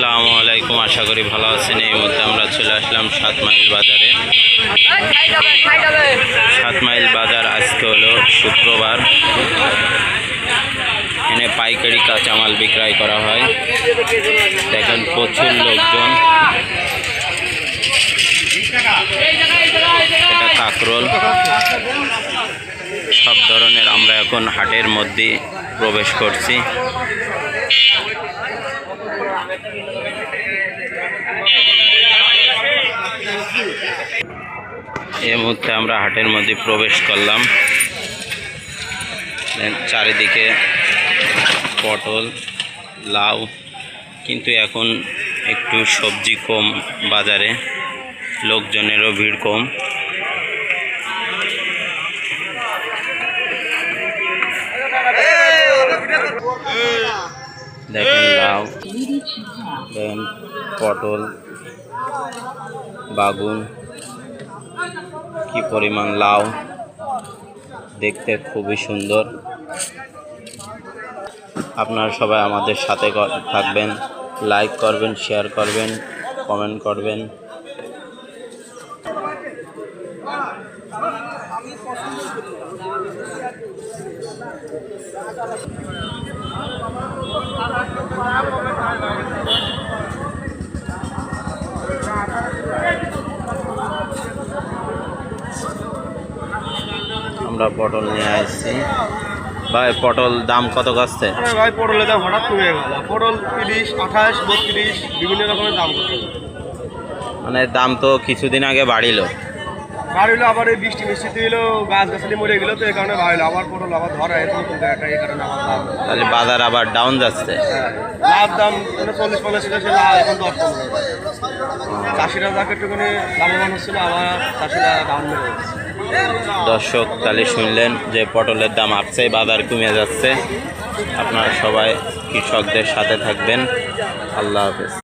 আসসালামু আলাইকুম, আশা করি ভালো আছেন। এই মুহূর্তে আমরা চলে আসলাম 7 মাইল বাজারে। 7 মাইল বাজার আজকে হলো শুক্রবার। এখানে পাইকারি কাঁচামাল বিক্রয় করা হয়। দেখেন প্রচুর লোকজন। এটা কাঁকরোল, সব ধরনের। আমরা এখন হাটের মধ্যে প্রবেশ করছি। এই মুহূর্তে আমরা হাটের মধ্যে প্রবেশ করলাম। চারিদিকে পটল, লাউ, কিন্তু এখন একটু সবজি কম বাজারে, লোকজনেরও ভিড় কম। দেখেন লাউ, দেখেন পটল, বাগুন, কি পরিমাণ লাউ, দেখতে খুবই সুন্দর। আপনারা সবাই আমাদের সাথে থাকবেন, লাইক করবেন, শেয়ার করবেন, কমেন্ট করবেন। আমরা পটল নিয়ে আসছি। ভাই, পটল দাম কত কাছে? ভাই, পটলের দাম হঠাৎ কমে গেল। পটল 30, 28, 32 বিভিন্ন রকমের দাম করছে। মানে দাম তো কিছুদিন আগে বাড়িলো, আবার এই বৃষ্টি মিষ্টিতে এলো, গাছ গাছালি মরে গেলো, তো এই কারণে বাড়িলো। আবার পটল আবার ধরা নতুন জায়গাটা, এই কারণে আমার দাম। তাহলে বাজার আবার ডাউন যাচ্ছে। লাভ দাম 40-50 ছিল, সে লাভ এখন 10-15। চাষিরা যাকে একটুখানি লাভবান হচ্ছিল, আবার চাষিরা ডাউন মেরে যাচ্ছে। দর্শক, তাহলে শুনলেন যে পটলের দাম আসছে, বাজার কমে যাচ্ছে। আপনারা সবাই কৃষকদের সাথে থাকবেন। আল্লাহ হাফেজ।